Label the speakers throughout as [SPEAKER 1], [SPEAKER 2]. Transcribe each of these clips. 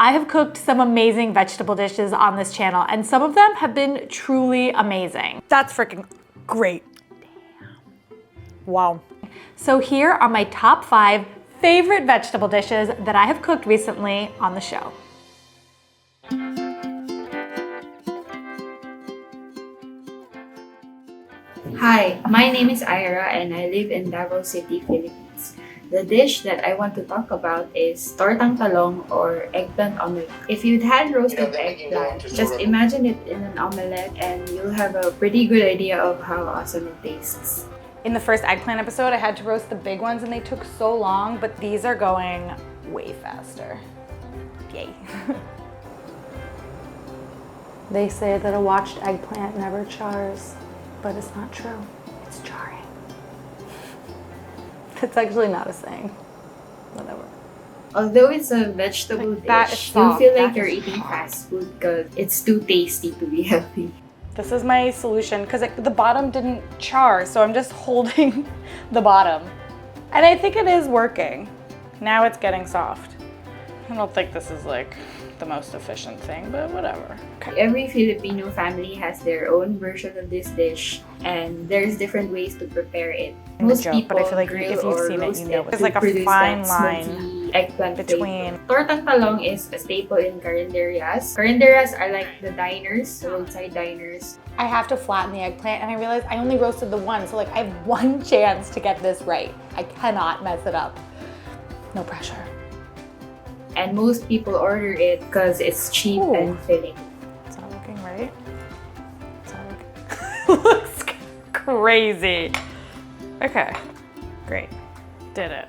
[SPEAKER 1] I have cooked some amazing vegetable dishes on this channel, and some of them have been truly amazing. That's freaking great. Damn. Wow. So here are my top 5 favorite vegetable dishes that I have cooked recently on the show.
[SPEAKER 2] Hi, my name is Ira and I live in Davao City, Philippines. The dish that I want to talk about is Tortang Talong or eggplant omelette. If you'd had roasted eggplant, just imagine it in an omelette and you'll have a pretty good idea of how awesome it tastes.
[SPEAKER 1] In the first eggplant episode, I had to roast the big ones and they took so long, but these are going way faster. Yay. They say that a watched eggplant never chars, but it's not true. It's charring. It's actually not a saying. Whatever.
[SPEAKER 2] Although it's a vegetable dish, you'll feel like you're eating fast food because it's too tasty to be healthy.
[SPEAKER 1] This is my solution because the bottom didn't char, so I'm just holding the bottom. And I think it is working. Now it's getting soft. I don't think this is like the most efficient thing, but whatever. Okay.
[SPEAKER 2] Every Filipino family has their own version of this dish, and there's different ways to prepare it. Most people
[SPEAKER 1] but I feel like
[SPEAKER 2] grill
[SPEAKER 1] if you've
[SPEAKER 2] or
[SPEAKER 1] seen it,
[SPEAKER 2] roast
[SPEAKER 1] you know.
[SPEAKER 2] it
[SPEAKER 1] There's
[SPEAKER 2] to
[SPEAKER 1] like a
[SPEAKER 2] produce
[SPEAKER 1] fine
[SPEAKER 2] that
[SPEAKER 1] line
[SPEAKER 2] smoky eggplant
[SPEAKER 1] between.
[SPEAKER 2] flavor. Tortang talong is a staple in carinderias. Carinderias are like the diners, roadside diners.
[SPEAKER 1] I have to flatten the eggplant, and I realized I only roasted the one, so like I have one chance to get this right. I cannot mess it up. No pressure.
[SPEAKER 2] And most people order it because it's cheap and filling.
[SPEAKER 1] It's not looking right. It's not looking. Looks crazy. Okay, great. Did it.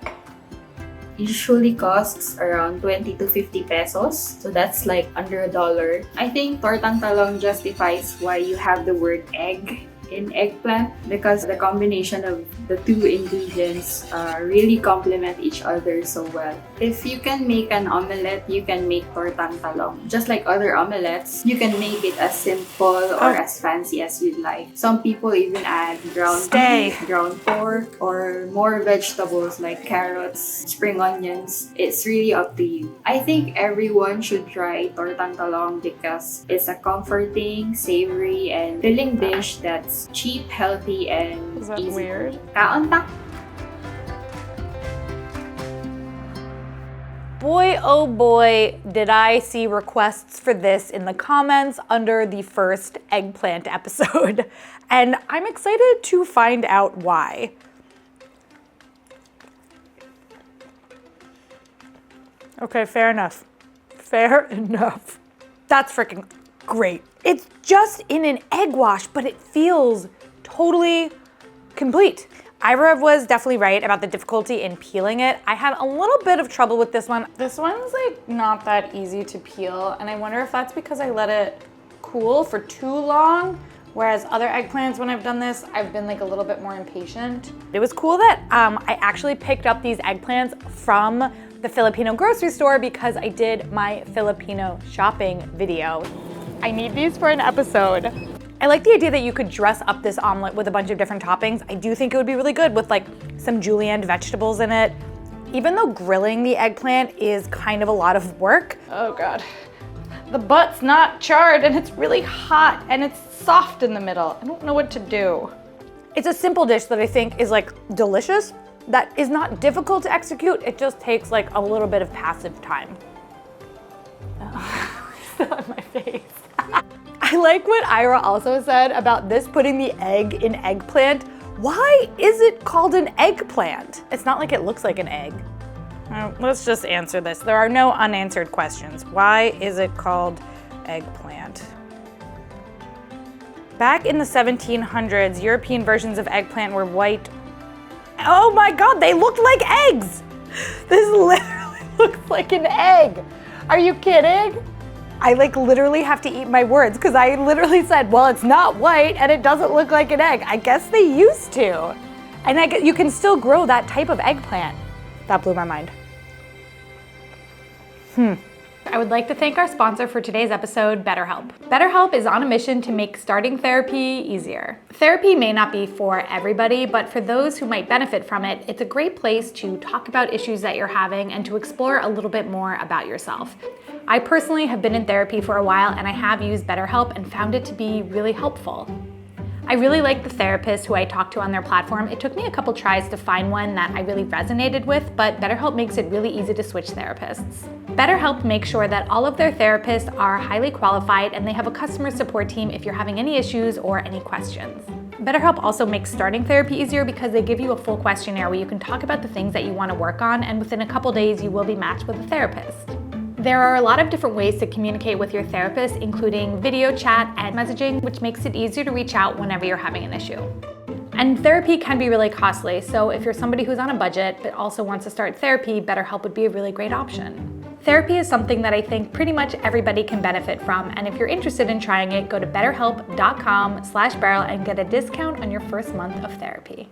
[SPEAKER 2] Usually costs around 20 to 50 pesos. So that's like under $1. I think Tortang Talong justifies why you have the word egg in eggplant because the combination of the two ingredients really complement each other so well. If you can make an omelette, you can make Tortang Talong. Just like other omelettes, you can make it as simple or as fancy as you'd like. Some people even add ground beef, ground pork, or more vegetables like carrots, spring onions. It's really up to you. I think everyone should try Tortang Talong because it's a comforting, savory, and filling dish that's cheap, healthy, and
[SPEAKER 1] Is that
[SPEAKER 2] easy.
[SPEAKER 1] weird?
[SPEAKER 2] Kaon ta.
[SPEAKER 1] Boy, oh boy, did I see requests for this in the comments under the first eggplant episode. And I'm excited to find out why. Okay, fair enough. Fair enough. That's freaking great. It's just in an egg wash, but it feels totally complete. Ira was definitely right about the difficulty in peeling it. I had a little bit of trouble with this one. This one's like not that easy to peel, and I wonder if that's because I let it cool for too long, whereas other eggplants, when I've done this, I've been like a little bit more impatient. It was cool that I actually picked up these eggplants from the Filipino grocery store because I did my Filipino shopping video. I need these for an episode. I like the idea that you could dress up this omelet with a bunch of different toppings. I do think it would be really good with like some julienne vegetables in it. Even though grilling the eggplant is kind of a lot of work. Oh God. The butt's not charred and it's really hot and it's soft in the middle. I don't know what to do. It's a simple dish that I think is like delicious, that is not difficult to execute. It just takes like a little bit of passive time. Still on my face. I like what Ira also said about this putting the egg in eggplant. Why is it called an eggplant? It's not like it looks like an egg. Let's just answer this. There are no unanswered questions. Why is it called eggplant? Back in the 1700s, European versions of eggplant were white. Oh my God, they looked like eggs. This literally looks like an egg. Are you kidding? I like literally have to eat my words because I literally said, well, it's not white and it doesn't look like an egg. I guess they used to. And I guess you can still grow that type of eggplant. That blew my mind. I would like to thank our sponsor for today's episode, BetterHelp. BetterHelp is on a mission to make starting therapy easier. Therapy may not be for everybody, but for those who might benefit from it, it's a great place to talk about issues that you're having and to explore a little bit more about yourself. I personally have been in therapy for a while and I have used BetterHelp and found it to be really helpful. I really like the therapist who I talked to on their platform. It took me a couple tries to find one that I really resonated with, but BetterHelp makes it really easy to switch therapists. BetterHelp makes sure that all of their therapists are highly qualified and they have a customer support team if you're having any issues or any questions. BetterHelp also makes starting therapy easier because they give you a full questionnaire where you can talk about the things that you want to work on, and within a couple days you will be matched with a therapist. There are a lot of different ways to communicate with your therapist, including video chat and messaging, which makes it easier to reach out whenever you're having an issue. And therapy can be really costly, so if you're somebody who's on a budget but also wants to start therapy, BetterHelp would be a really great option. Therapy is something that I think pretty much everybody can benefit from, and if you're interested in trying it, go to betterhelp.com/Beryl and get a discount on your first month of therapy.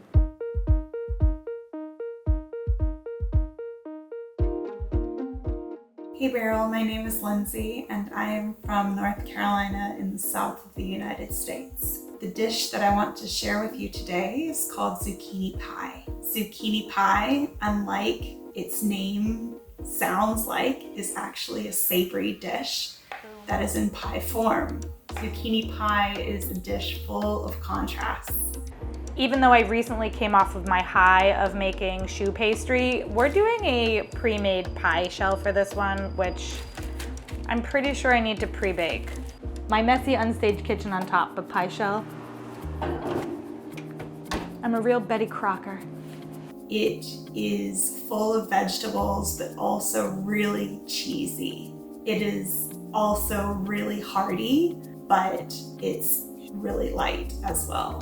[SPEAKER 3] Hey Beryl, my name is Lindsey and I am from North Carolina in the south of the United States. The dish that I want to share with you today is called zucchini pie. Zucchini pie, unlike its name sounds like, is actually a savory dish that is in pie form. Zucchini pie is a dish full of contrasts.
[SPEAKER 1] Even though I recently came off of my high of making choux pastry, we're doing a pre-made pie shell for this one, which I'm pretty sure I need to pre-bake. My messy, unstaged kitchen on top, but pie shell. I'm a real Betty Crocker.
[SPEAKER 3] It is full of vegetables, but also really cheesy. It is also really hearty, but it's really light as well.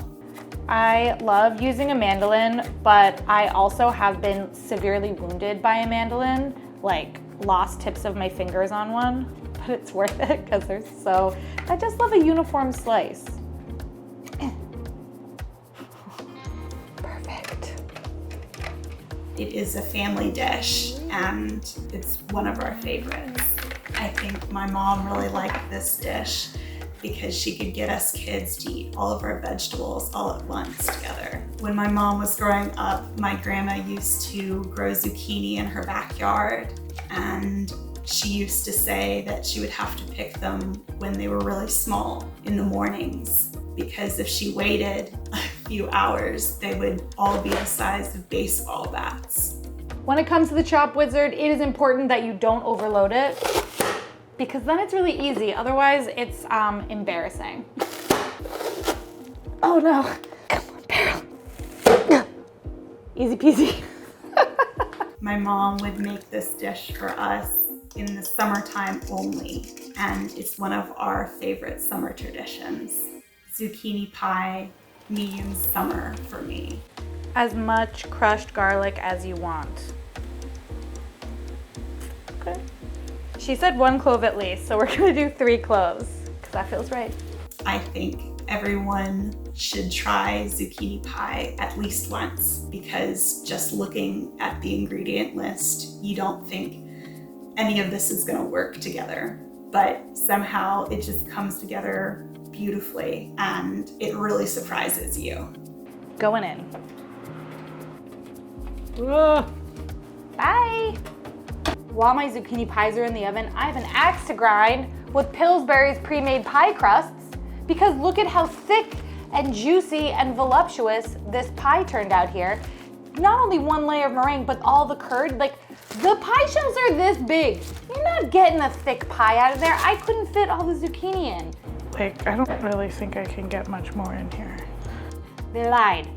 [SPEAKER 1] I love using a mandolin, but I also have been severely wounded by a mandolin, like lost tips of my fingers on one, but it's worth it because they're so, I just love a uniform slice. Perfect.
[SPEAKER 3] It is a family dish and it's one of our favorites. I think my mom really liked this dish because she could get us kids to eat all of our vegetables all at once together. When my mom was growing up, my grandma used to grow zucchini in her backyard, and she used to say that she would have to pick them when they were really small in the mornings, because if she waited a few hours, they would all be the size of baseball bats.
[SPEAKER 1] When it comes to the Chop Wizard, it is important that you don't overload it, because then it's really easy. Otherwise, it's embarrassing. Oh no, come on, Beryl. Easy peasy.
[SPEAKER 3] My mom would make this dish for us in the summertime only, and it's one of our favorite summer traditions. Zucchini pie means summer for me.
[SPEAKER 1] As much crushed garlic as you want. Okay. She said 1 clove at least, so we're gonna do 3 cloves, because that feels right.
[SPEAKER 3] I think everyone should try zucchini pie at least once, because just looking at the ingredient list, you don't think any of this is gonna work together, but somehow it just comes together beautifully and it really surprises you.
[SPEAKER 1] Going in. Whoa. Bye. While my zucchini pies are in the oven, I have an axe to grind with Pillsbury's pre-made pie crusts, because look at how thick and juicy and voluptuous this pie turned out here. Not only 1 layer of meringue, but all the curd. Like, the pie shells are this big. You're not getting a thick pie out of there. I couldn't fit all the zucchini in.
[SPEAKER 4] Like, I don't really think I can get much more in here.
[SPEAKER 1] They lied.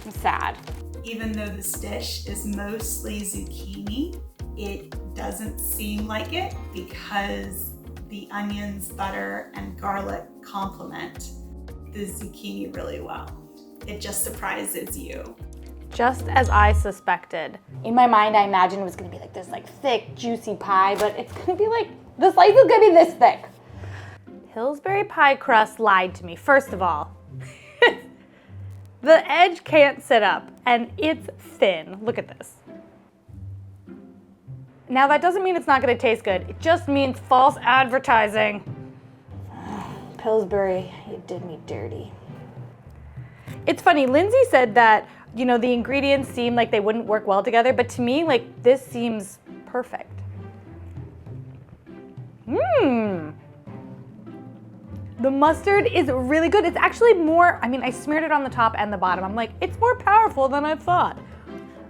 [SPEAKER 1] I'm sad.
[SPEAKER 3] Even though this dish is mostly zucchini, it doesn't seem like it because the onions, butter, and garlic complement the zucchini really well. It just surprises you.
[SPEAKER 1] Just as I suspected. In my mind, I imagined it was gonna be like this like thick, juicy pie, but it's gonna be like, the slice is gonna be this thick. Pillsbury pie crust lied to me. First of all, the edge can't sit up and it's thin. Look at this. Now that doesn't mean it's not gonna taste good. It just means false advertising. Pillsbury, you did me dirty. It's funny, Lindsey said that, you know, the ingredients seem like they wouldn't work well together, but to me, like, this seems perfect. The mustard is really good. It's actually more, I mean, I smeared it on the top and the bottom. I'm like, it's more powerful than I thought.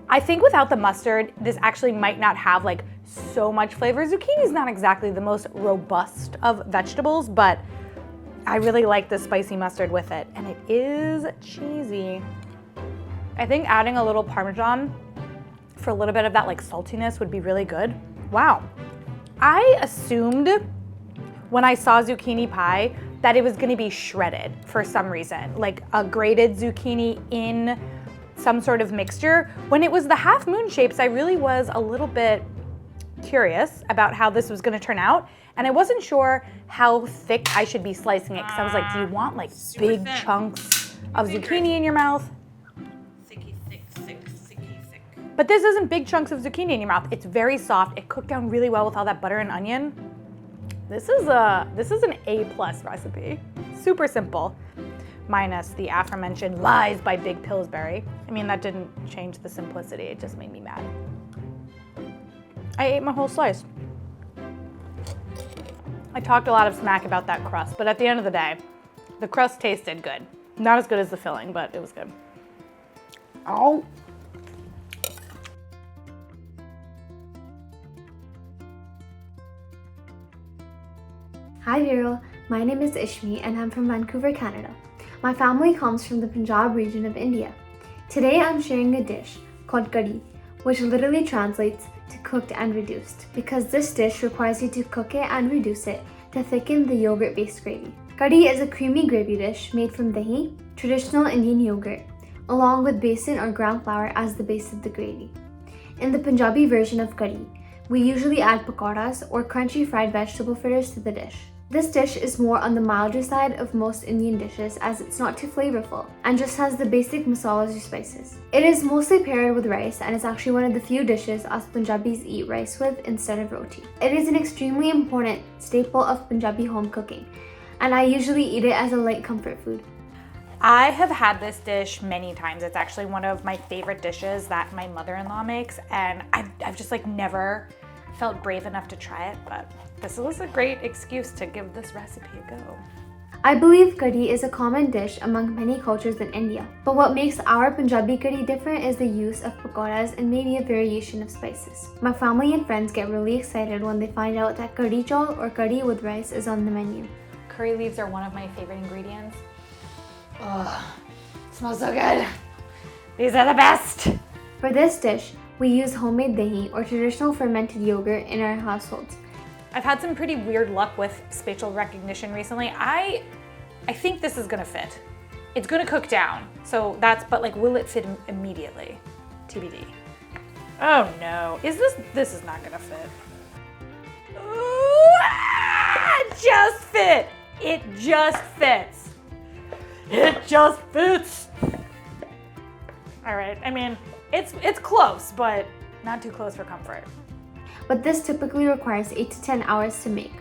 [SPEAKER 1] I think without the mustard, this actually might not have like so much flavor. Zucchini is not exactly the most robust of vegetables, but I really like the spicy mustard with it, and it is cheesy. I think adding a little Parmesan for a little bit of that like saltiness would be really good. Wow. I assumed when I saw zucchini pie that it was gonna be shredded for some reason, like a grated zucchini in some sort of mixture. When it was the half moon shapes, I really was a little bit curious about how this was gonna turn out. And I wasn't sure how thick I should be slicing it, because I was like, do you want like big
[SPEAKER 3] thin.
[SPEAKER 1] chunks of zucchini in your mouth?
[SPEAKER 3] Thicky, thick.
[SPEAKER 1] But this isn't big chunks of zucchini in your mouth. It's very soft. It cooked down really well with all that butter and onion. This is an A+ recipe. Super simple, minus the aforementioned lies by Big Pillsbury. I mean, that didn't change the simplicity. It just made me mad. I ate my whole slice. I talked a lot of smack about that crust, but at the end of the day, the crust tasted good. Not as good as the filling, but it was good. Oh.
[SPEAKER 5] Hi Beryl, my name is Ishmeet and I'm from Vancouver, Canada. My family comes from the Punjab region of India. Today I'm sharing a dish called Kadhi, which literally translates to cooked and reduced, because this dish requires you to cook it and reduce it to thicken the yogurt-based gravy. Kadhi is a creamy gravy dish made from dahi, traditional Indian yogurt, along with besan or ground flour as the base of the gravy. In the Punjabi version of Kadhi, we usually add pakoras or crunchy fried vegetable fritters to the dish. This dish is more on the milder side of most Indian dishes, as it's not too flavorful and just has the basic masalas or spices. It is mostly paired with rice and is actually one of the few dishes us Punjabis eat rice with instead of roti. It is an extremely important staple of Punjabi home cooking, and I usually eat it as a light comfort food.
[SPEAKER 1] I have had this dish many times. It's actually one of my favorite dishes that my mother-in-law makes, and I've just like never felt brave enough to try it, but this was a great excuse to give this recipe a go.
[SPEAKER 5] I believe kadhi is a common dish among many cultures in India, but what makes our Punjabi kadhi different is the use of pakoras and maybe a variation of spices. My family and friends get really excited when they find out that kadhi chawal or kadhi with rice is on the menu.
[SPEAKER 1] Curry leaves are one of my favorite ingredients. Oh, smells so good. These are the best.
[SPEAKER 5] For this dish, we use homemade dahi or traditional fermented yogurt in our households.
[SPEAKER 1] I've had some pretty weird luck with spatial recognition recently. I think this is gonna fit. It's gonna cook down, so but like, will it fit immediately? TBD. Oh no, this is not gonna fit. It just fit. It just fits. It just fits. All right, I mean, it's close, but not too close for comfort.
[SPEAKER 5] But this typically requires 8 to 10 hours to make.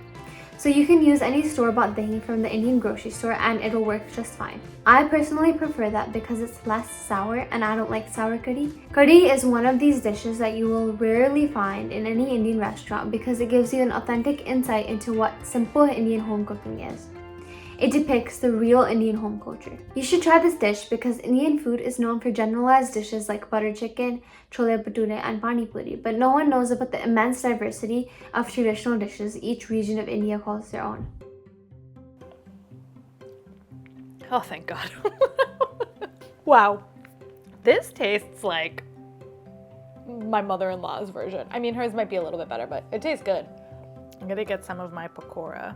[SPEAKER 5] So you can use any store-bought dahi from the Indian grocery store and it'll work just fine. I personally prefer that because it's less sour and I don't like sour kadhi. Kadhi is one of these dishes that you will rarely find in any Indian restaurant because it gives you an authentic insight into what simple Indian home cooking is. It depicts the real Indian home culture. You should try this dish because Indian food is known for generalized dishes like butter chicken, chole bhature, and pani puri, but no one knows about the immense diversity of traditional dishes each region of India calls their own.
[SPEAKER 1] Oh, thank God. Wow. This tastes like my mother-in-law's version. I mean, hers might be a little bit better, but it tastes good. I'm gonna get some of my pakora.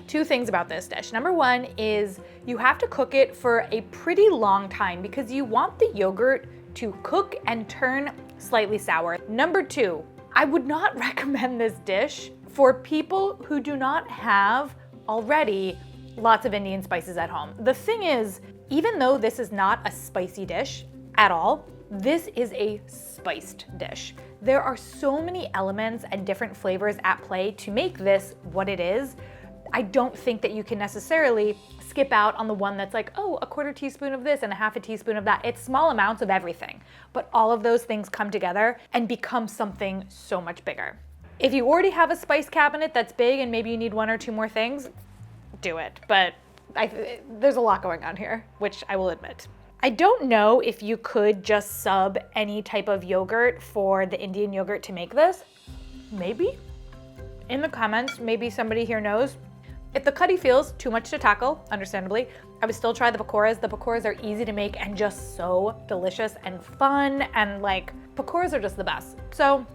[SPEAKER 1] Two things about this dish. Number one is you have to cook it for a pretty long time because you want the yogurt to cook and turn slightly sour. Number two, I would not recommend this dish for people who do not have already lots of Indian spices at home. The thing is, even though this is not a spicy dish at all, This is a spiced dish. There are so many elements and different flavors at play to make this what it is. I don't think that you can necessarily skip out on the one that's like, oh, a quarter teaspoon of this and a half a teaspoon of that. It's small amounts of everything, but all of those things come together and become something so much bigger. If you already have a spice cabinet that's big and maybe you need one or two more things, do it. But there's a lot going on here, which I will admit. I don't know if you could just sub any type of yogurt for the Indian yogurt to make this. Maybe? In the comments, maybe somebody here knows. If the kadhi feels too much to tackle, understandably, I would still try the pakoras. The pakoras are easy to make and just so delicious and fun, and like, pakoras are just the best. So,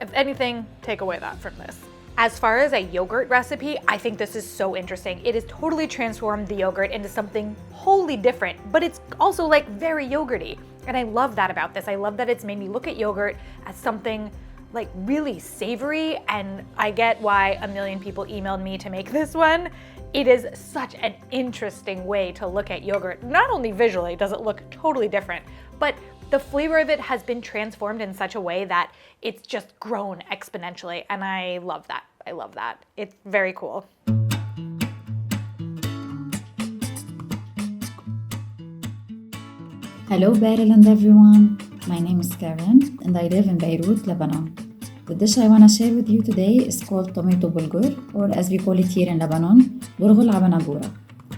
[SPEAKER 1] if anything, take away that from this. As far as a yogurt recipe, I think this is so interesting. It has totally transformed the yogurt into something wholly different, but it's also like very yogurty. And I love that about this. I love that it's made me look at yogurt as something like really savory, and I get why a million people emailed me to make this one. It is such an interesting way to look at yogurt. Not only visually does it look totally different, but the flavor of it has been transformed in such a way that it's just grown exponentially, and I love that. I love that. It's very cool.
[SPEAKER 6] Hello Beryl and everyone. My name is Karen and I live in Beirut, Lebanon. The dish I want to share with you today is called tomato bulgur, or as we call it here in Lebanon, Burghul Banadoura.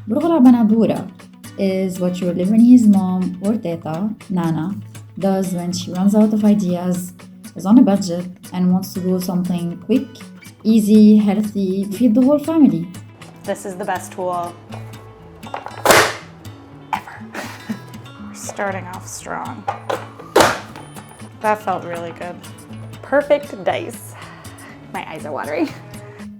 [SPEAKER 6] Burghul Banadoura is what your Lebanese mom or teta, Nana, does when she runs out of ideas, is on a budget, and wants to do something quick, easy, healthy, feed the whole family.
[SPEAKER 1] This is the best tool ever.
[SPEAKER 4] We're starting off strong. That felt really good.
[SPEAKER 1] Perfect dice. My eyes are watering.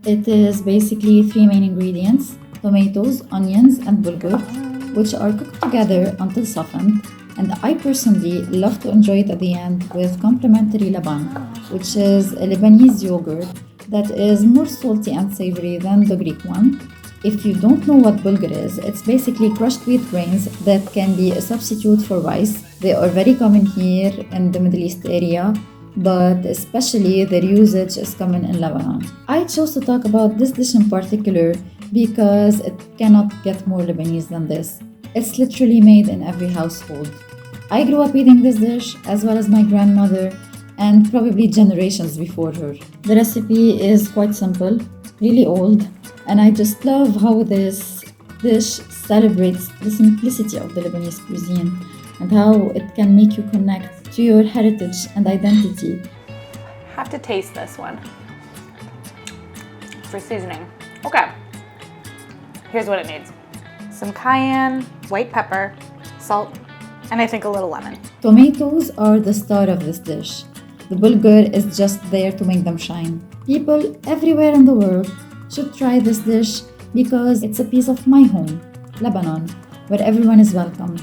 [SPEAKER 6] It is basically 3 main ingredients: tomatoes, onions, and bulgur, which are cooked together until softened. And I personally love to enjoy it at the end with complimentary laban, which is a Lebanese yogurt that is more salty and savory than the Greek one. If you don't know what bulgur is, it's basically crushed wheat grains that can be a substitute for rice. They are very common here in the Middle East area, but especially their usage is common in Lebanon. I chose to talk about this dish in particular because it cannot get more Lebanese than this. It's literally made in every household. I grew up eating this dish, as well as my grandmother and probably generations before her. The recipe is quite simple, really old, and I just love how this dish celebrates the simplicity of the Lebanese cuisine and how it can make you connect to your heritage and identity.
[SPEAKER 1] Have to taste this one for seasoning. Okay, here's what it needs. Some cayenne, white pepper, salt, and I think a little lemon.
[SPEAKER 6] Tomatoes are the star of this dish. The bulgur is just there to make them shine. People everywhere in the world should try this dish because it's a piece of my home, Lebanon, where everyone is welcome.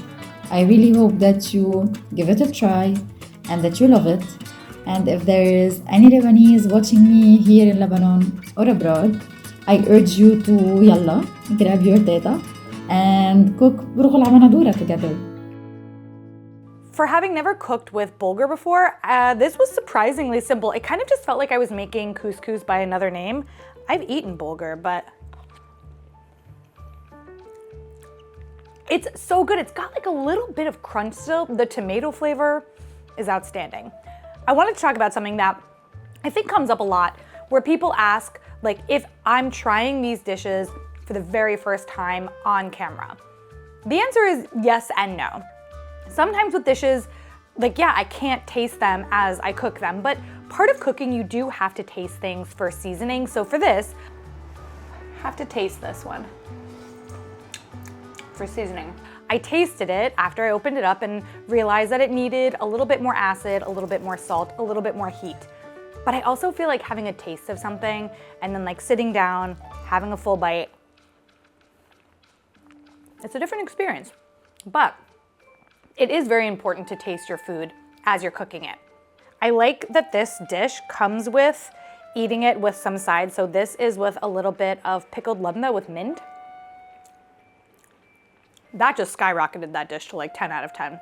[SPEAKER 6] I really hope that you give it a try and that you love it. And if there is any Lebanese watching me here in Lebanon or abroad, I urge you to yalla, grab your teta and cook Burghul Banadoura together.
[SPEAKER 1] For having never cooked with bulgur before, this was surprisingly simple. It kind of just felt like I was making couscous by another name. I've eaten bulgur, but it's so good. It's got like a little bit of crunch still. The tomato flavor is outstanding. I wanted to talk about something that I think comes up a lot, where people ask, like, if I'm trying these dishes for the very first time on camera. The answer is yes and no. Sometimes with dishes, like, yeah, I can't taste them as I cook them, but part of cooking, you do have to taste things for seasoning. So for this, I have to taste this one for seasoning. I tasted it after I opened it up and realized that it needed a little bit more acid, a little bit more salt, a little bit more heat. But I also feel like having a taste of something and then like sitting down, having a full bite, it's a different experience. But it is very important to taste your food as you're cooking it. I like that this dish comes with eating it with some sides. So this is with a little bit of pickled labna with mint. That just skyrocketed that dish to like 10 out of 10.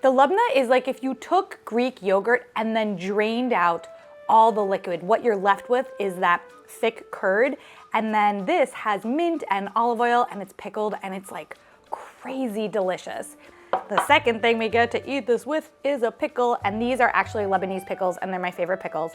[SPEAKER 1] The labna is like if you took Greek yogurt and then drained out all the liquid. What you're left with is that thick curd. And then this has mint and olive oil and it's pickled and it's like crazy delicious. The second thing we get to eat this with is a pickle, and these are actually Lebanese pickles and they're my favorite pickles.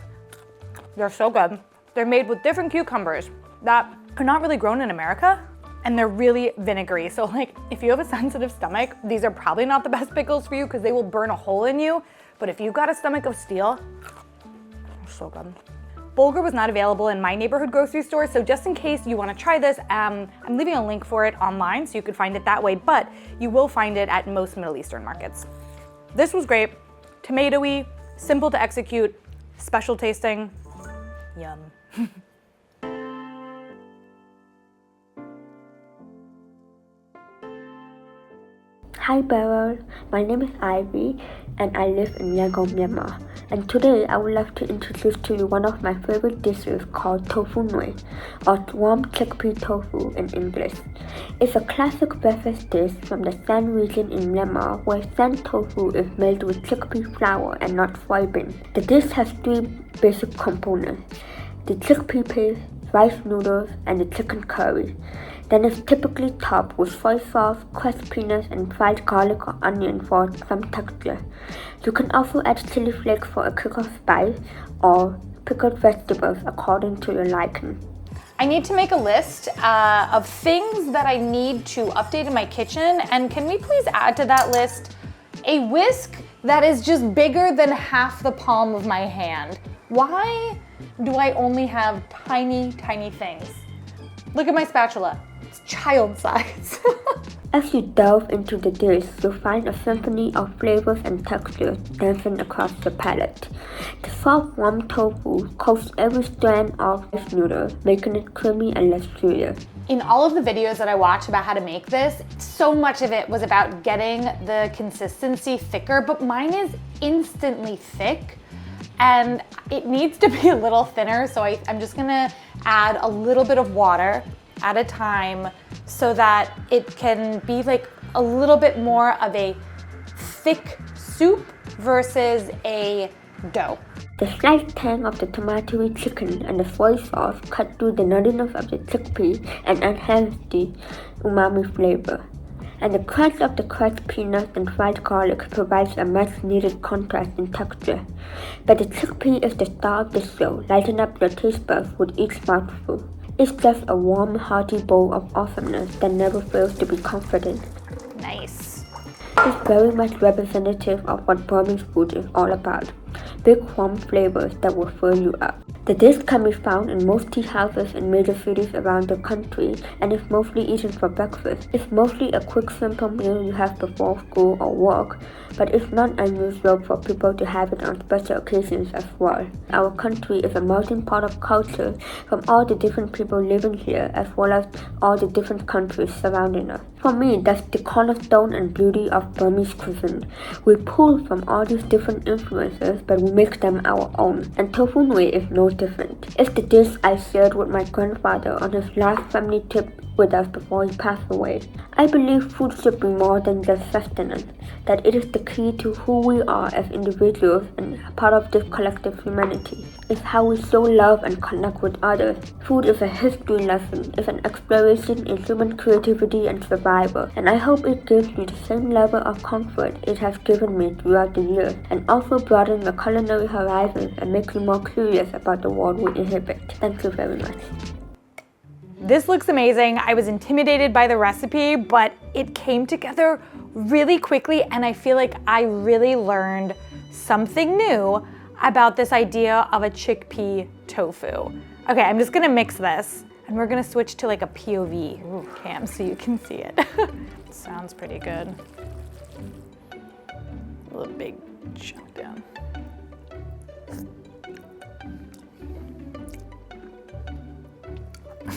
[SPEAKER 1] They're so good. They're made with different cucumbers that are not really grown in America, and they're really vinegary. So like if you have a sensitive stomach, these are probably not the best pickles for you because they will burn a hole in you. But if you've got a stomach of steel, they're so good. Bulgur was not available in my neighborhood grocery store, so just in case you want to try this, I'm leaving a link for it online so you could find it that way, but you will find it at most Middle Eastern markets. This was great, tomatoey, simple to execute, special tasting, yum.
[SPEAKER 7] Hi Beryl, my name is Ivy and I live in Yangon, Myanmar. And today I would like to introduce to you one of my favorite dishes called Tofu Nway, or warm chickpea tofu in English. It's a classic breakfast dish from the San region in Myanmar where San tofu is made with chickpea flour and not soybean. The dish has three basic components: the chickpea paste, rice noodles, and the chicken curry. Then it's typically topped with soy sauce, crushed peanuts, and fried garlic or onion for some texture. You can also add chili flakes for a kick of spice or pickled vegetables according to your liking.
[SPEAKER 1] I need to make a list of things that I need to update in my kitchen, and can we please add to that list a whisk that is just bigger than half the palm of my hand? Why do I only have tiny, tiny things? Look at my spatula. It's child size.
[SPEAKER 7] As you delve into the dish, you'll find a symphony of flavors and textures dancing across the palate. The soft, warm tofu coats every strand of rice noodle, making it creamy and luxurious.
[SPEAKER 1] In all of the videos that I watched about how to make this, so much of it was about getting the consistency thicker, but mine is instantly thick and it needs to be a little thinner. So I'm just gonna add a little bit of water at a time so that it can be like a little bit more of a thick soup versus a dough.
[SPEAKER 7] The slight tang of the tomatoey chicken and the soy sauce cut through the nuttiness of the chickpea and enhance the umami flavor. And the crunch of the crushed peanuts and fried garlic provides a much needed contrast in texture. But the chickpea is the star of the show, lighting up your taste buds with each mouthful. It's just a warm, hearty bowl of awesomeness that never fails to be comforting.
[SPEAKER 1] Nice.
[SPEAKER 7] It's very much representative of what Burmese food is all about. Big, warm flavors that will fill you up. The dish can be found in most tea houses in major cities around the country and is mostly eaten for breakfast. It's mostly a quick, simple meal you have before school or work, but it's not unusual for people to have it on special occasions as well. Our country is a melting pot of culture from all the different people living here as well as all the different countries surrounding us. For me, that's the cornerstone and beauty of Burmese cuisine. We pull from all these different influences, but we make them our own. And Tofu Nway is no different. It's the dish I shared with my grandfather on his last family trip with us before he passed away. I believe food should be more than just sustenance, that it is the key to who we are as individuals and part of this collective humanity. It's how we show love and connect with others. Food is a history lesson, it's an exploration in human creativity and survival, and I hope it gives you the same level of comfort it has given me throughout the years, and also broaden your culinary horizons and make you more curious about the world we inhabit. Thank you very much.
[SPEAKER 1] This looks amazing. I was intimidated by the recipe, but it came together really quickly, and I feel like I really learned something new about this idea of a chickpea tofu. Okay, I'm just gonna mix this, and we're gonna switch to like a POV cam so you can see it. Sounds pretty good. A little big chunk down.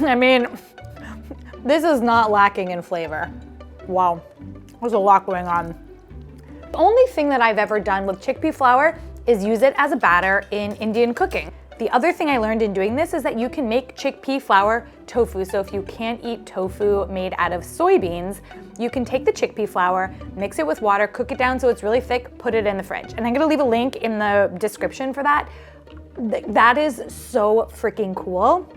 [SPEAKER 1] I mean, this is not lacking in flavor. Wow, there's a lot going on. The only thing that I've ever done with chickpea flour is use it as a batter in Indian cooking. The other thing I learned in doing this is that you can make chickpea flour tofu. So if you can't eat tofu made out of soybeans, you can take the chickpea flour, mix it with water, cook it down so it's really thick, put it in the fridge. And I'm gonna leave a link in the description for that. That is so freaking cool.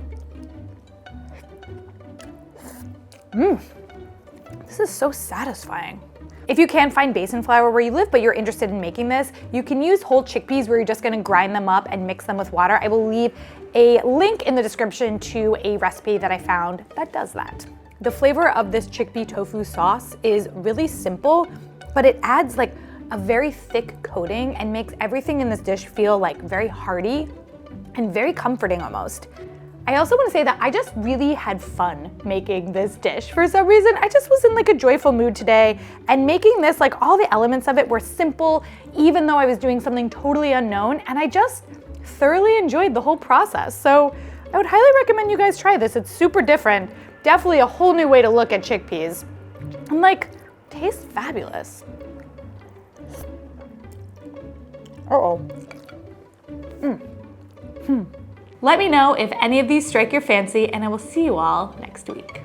[SPEAKER 1] This is so satisfying. If you can find basin flour where you live, but you're interested in making this, you can use whole chickpeas where you're just gonna grind them up and mix them with water. I will leave a link in the description to a recipe that I found that does that. The flavor of this chickpea tofu sauce is really simple, but it adds like a very thick coating and makes everything in this dish feel like very hearty and very comforting almost. I also want to say that I just really had fun making this dish. For some reason, I just was in like a joyful mood today, and making this, like all the elements of it were simple, even though I was doing something totally unknown, and I just thoroughly enjoyed the whole process. So I would highly recommend you guys try this. It's super different, definitely a whole new way to look at chickpeas, and like, tastes fabulous. Let me know if any of these strike your fancy, and I will see you all next week.